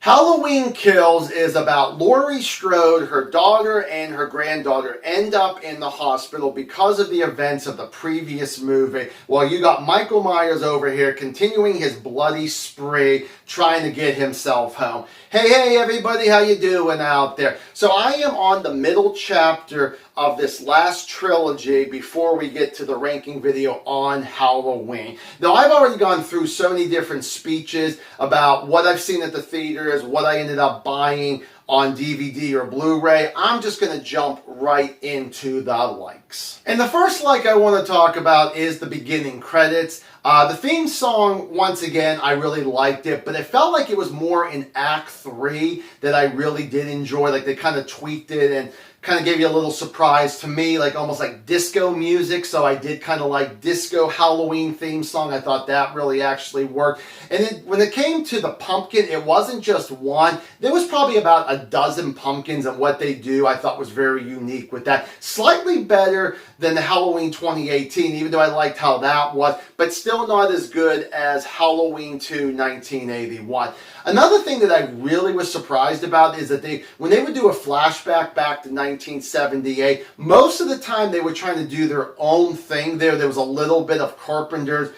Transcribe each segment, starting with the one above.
Halloween Kills is about Laurie Strode. Her daughter and her granddaughter end up in the hospital because of the events of the previous movie. While you got Michael Myers over here continuing his bloody spree, trying to get himself home. Hey everybody, how you doing out there? So I am on the middle chapter of this last trilogy before we get to the ranking video on Halloween. Now, I've already gone through so many different speeches about what I've seen at the theaters, what I ended up buying on DVD or Blu-ray. I'm just going to jump right into the likes. And the first like I want to talk about is the beginning credits. The theme song, once again, I really liked it, but it felt like it was more in Act 3 that I really did enjoy. Like they kind of tweaked it and kind of gave you a little surprise to me, like almost like disco music. So I did kind of like disco Halloween theme song. I thought that really actually worked. And then when it came to the pumpkin, it wasn't just one. There was probably about a dozen pumpkins, and what they do I thought was very unique with that. Slightly better than the Halloween 2018, even though I liked how that was, but still not as good as Halloween 2 1981. Another thing that I really was surprised about is that when they would do a flashback back to 1978, most of the time they were trying to do their own thing there. There was a little bit of Carpenter's,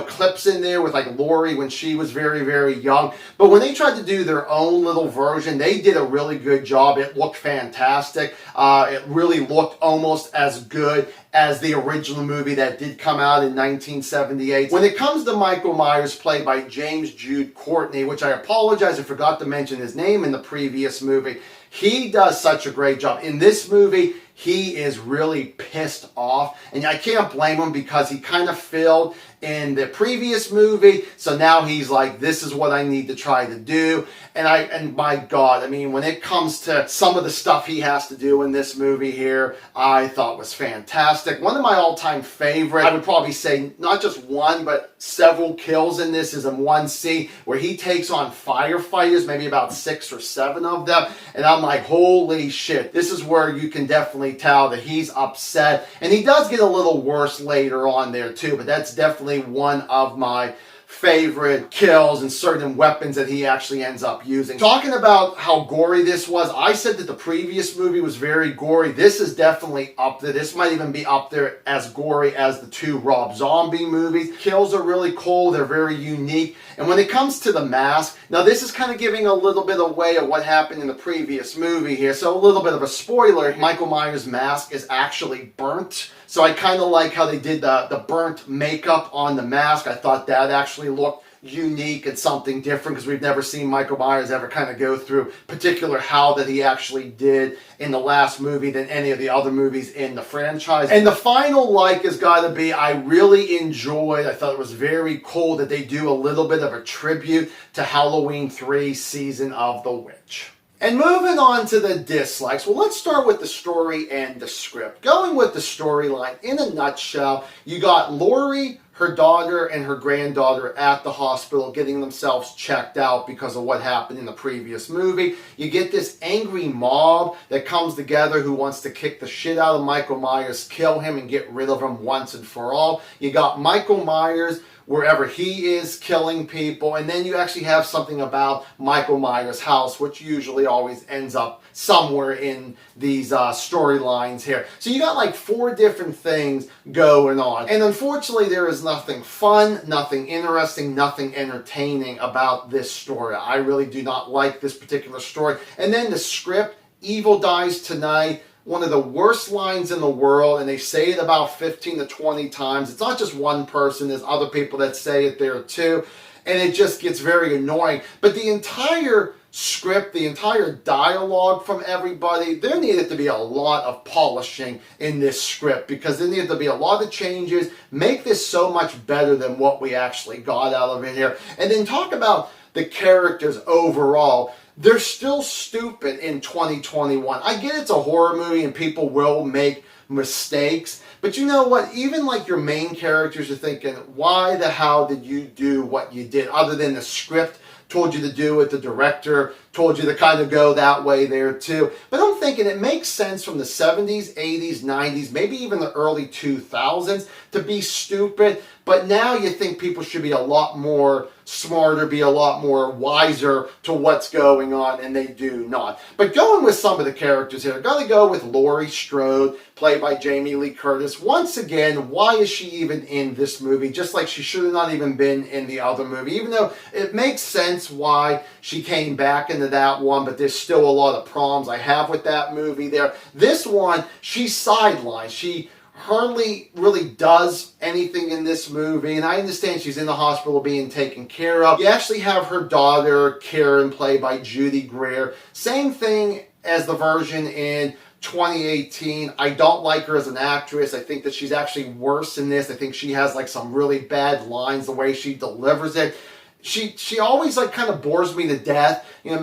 clips in there with like Laurie when she was very, very young. But when they tried to do their own little version, they did a really good job. It looked fantastic. It really looked almost as good as the original movie that did come out in 1978. When it comes to Michael Myers, played by James Jude Courtney, which I apologize, I forgot to mention his name in the previous movie. He does such a great job. In this movie, he is really pissed off, and I can't blame him because he kind of failed in the previous movie, so now he's like, this is what I need to try to do. And my God, I mean, when it comes to some of the stuff he has to do in this movie here, I thought was fantastic. One of my all-time favorite, I would probably say not just one, but several kills in this is in one scene where he takes on firefighters, maybe about 6 or 7 of them, and I'm like, holy shit, this is where you can definitely tell that he's upset. And he does get a little worse later on there too, but that's definitely one of my favorite kills and certain weapons that he actually ends up using. Talking about how gory this was, I said that the previous movie was very gory. This is definitely up there. This might even be up there as gory as the 2 Rob Zombie movies. Kills are really cool. They're very unique. And when it comes to the mask, now this is kind of giving a little bit away of what happened in the previous movie here. So a little bit of a spoiler, Michael Myers' mask is actually burnt. So I kind of like how they did the burnt makeup on the mask. I thought that actually looked unique and something different because we've never seen Michael Myers ever kind of go through particular how that he actually did in the last movie than any of the other movies in the franchise. And the final like has got to be, I really enjoyed, I thought it was very cool that they do a little bit of a tribute to Halloween 3 Season of the Witch. And moving on to the dislikes, well, let's start with the story and the script. Going with the storyline, in a nutshell, you got Laurie, her daughter, and her granddaughter at the hospital getting themselves checked out because of what happened in the previous movie. You get this angry mob that comes together who wants to kick the shit out of Michael Myers, kill him, and get rid of him once and for all. You got Michael Myers wherever he is killing people, and then you actually have something about Michael Myers' house, which usually always ends up somewhere in these storylines here. So you got like 4 different things going on, and unfortunately there is nothing fun, nothing interesting, nothing entertaining about this story. I really do not like this particular story. And then the script, Evil Dies Tonight, one of the worst lines in the world, and they say it about 15 to 20 times. It's not just one person, there's other people that say it there too, and it just gets very annoying. But the entire script, the entire dialogue from everybody, there needed to be a lot of polishing in this script because there needed to be a lot of changes, make this so much better than what we actually got out of it here. And then talk about the characters overall. They're still stupid in 2021. I get it's a horror movie and people will make mistakes, but you know what? Even like your main characters are thinking, why the hell did you do what you did? Other than the script told you to do it, the director told you to kind of go that way there too. But I'm thinking it makes sense from the 70s, 80s, 90s, maybe even the early 2000s to be stupid. But now you think people should be a lot more smarter, be a lot more wiser to what's going on, and they do not. But going with some of the characters here, I've got to go with Laurie Strode, played by Jamie Lee Curtis. Once again, why is she even in this movie? Just like she should have not even been in the other movie, even though it makes sense why she came back into that one, but there's still a lot of problems I have with that movie there. This one, she's sidelined. She hardly really does anything in this movie, and I understand she's in the hospital being taken care of. You actually have her daughter, Karen, played by Judy Greer. Same thing as the version in 2018. I don't like her as an actress. I think that she's actually worse in this. I think she has like some really bad lines, the way she delivers it. She always like kind of bores me to death, you know,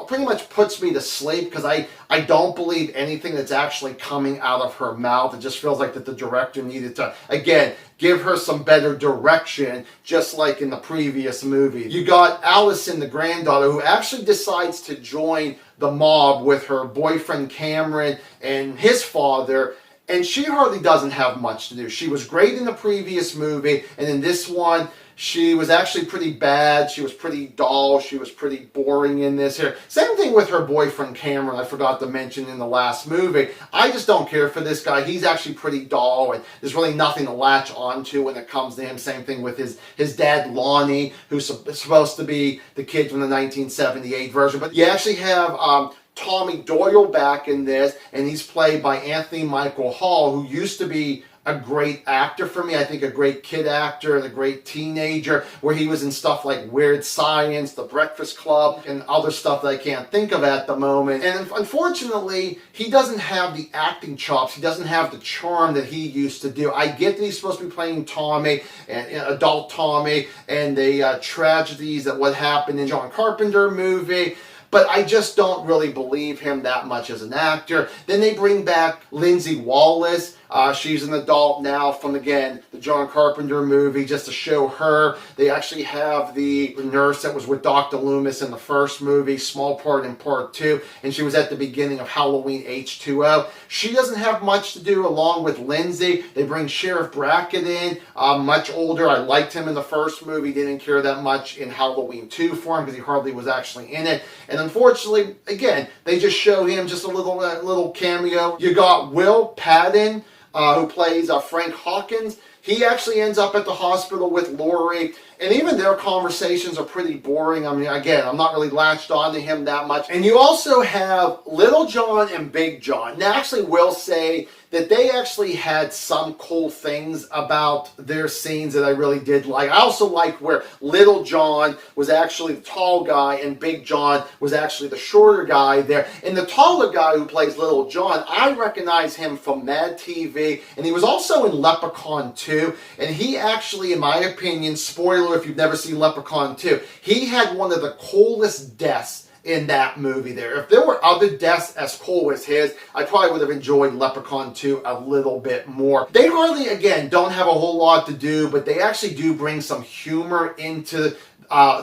pretty much puts me to sleep because I don't believe anything that's actually coming out of her mouth. It just feels like that the director needed to, again, give her some better direction, just like in the previous movie. You got Allison, the granddaughter, who actually decides to join the mob with her boyfriend Cameron and his father, and she hardly doesn't have much to do. She was great in the previous movie, and in this one, she was actually pretty bad. She was pretty dull. She was pretty boring in this here. Same thing with her boyfriend Cameron, I forgot to mention in the last movie. I just don't care for this guy. He's actually pretty dull, and there's really nothing to latch onto when it comes to him. Same thing with his dad, Lonnie, who's supposed to be the kid from the 1978 version. But you actually have Tommy Doyle back in this, and he's played by Anthony Michael Hall, who used to be a great actor for me. I think a great kid actor and a great teenager, where he was in stuff like Weird Science, The Breakfast Club, and other stuff that I can't think of at the moment. And unfortunately, he doesn't have the acting chops. He doesn't have the charm that he used to do. I get that he's supposed to be playing Tommy, and adult Tommy, and the tragedies that what happened in John Carpenter movie, but I just don't really believe him that much as an actor. Then they bring back Lindsay Wallace. She's an adult now from, again, the John Carpenter movie, just to show her. They actually have the nurse that was with Dr. Loomis in the first movie, small part in part 2, and she was at the beginning of Halloween H2O. She doesn't have much to do along with Lindsay. They bring Sheriff Brackett in, much older. I liked him in the first movie, didn't care that much in Halloween 2 for him because he hardly was actually in it. And unfortunately, again, they just show him just a little cameo. You got Will Patton, who plays Frank Hawkins. He actually ends up at the hospital with Laurie, and even their conversations are pretty boring. I mean, again, I'm not really latched on to him that much. And you also have Little John and Big John. Now, actually, will say that they actually had some cool things about their scenes that I really did like. I also liked where Little John was actually the tall guy and Big John was actually the shorter guy there. And the taller guy who plays Little John, I recognize him from Mad TV, and he was also in Leprechaun 2. And he actually, in my opinion, spoiler if you've never seen Leprechaun 2, he had one of the coolest deaths in that movie there. If there were other deaths as cool as his, I probably would have enjoyed Leprechaun 2 a little bit more. They hardly, again, don't have a whole lot to do, but they actually do bring some humor into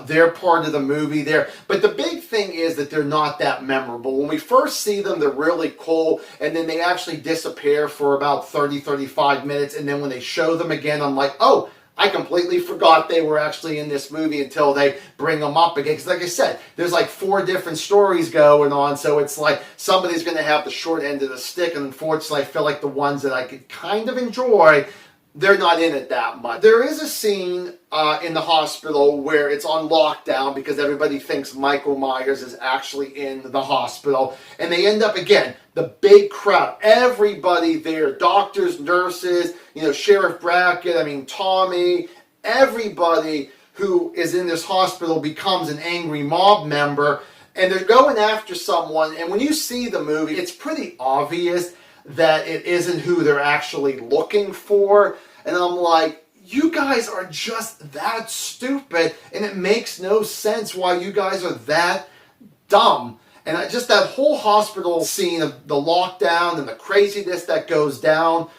their part of the movie there. But the big thing is that they're not that memorable. When we first see them, they're really cool, and then they actually disappear for about 30-35 minutes, and then when they show them again, I'm like, oh, I completely forgot they were actually in this movie until they bring them up again. Because like I said, there's like 4 different stories going on, so it's like somebody's going to have the short end of the stick, and unfortunately I feel like the ones that I could kind of enjoy, they're not in it that much. There is a scene in the hospital where it's on lockdown because everybody thinks Michael Myers is actually in the hospital. And they end up, again, the big crowd, everybody there, doctors, nurses, Sheriff Brackett, Tommy, everybody who is in this hospital becomes an angry mob member. And they're going after someone. And when you see the movie, it's pretty obvious that it isn't who they're actually looking for. And I'm like, you guys are just that stupid, and it makes no sense why you guys are that dumb. And just that whole hospital scene of the lockdown and the craziness that goes down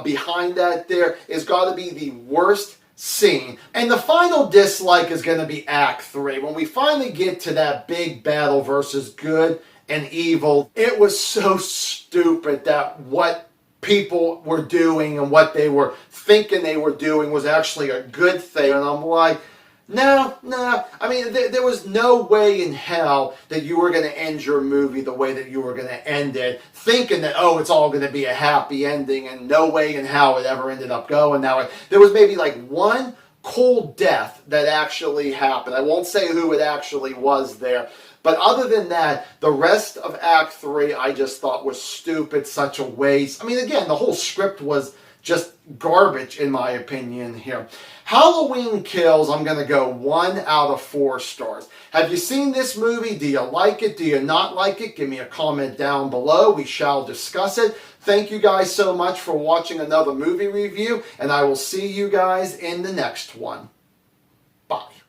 behind that there has got to be the worst scene. And the final dislike is going to be Act 3. When we finally get to that big battle versus good and evil, it was so stupid that what people were doing and what they were thinking they were doing was actually a good thing. And I'm like, no. I mean, there was no way in hell that you were going to end your movie the way that you were going to end it, thinking that, oh, it's all going to be a happy ending, and no way in hell it ever ended up going that way. There was maybe like one cold death that actually happened. I won't say who it actually was there. But other than that, the rest of Act 3 I just thought was stupid, such a waste. I mean, again, the whole script was just garbage in my opinion here. Halloween Kills, I'm going to go 1 out of 4 stars. Have you seen this movie? Do you like it? Do you not like it? Give me a comment down below. We shall discuss it. Thank you guys so much for watching another movie review, and I will see you guys in the next one.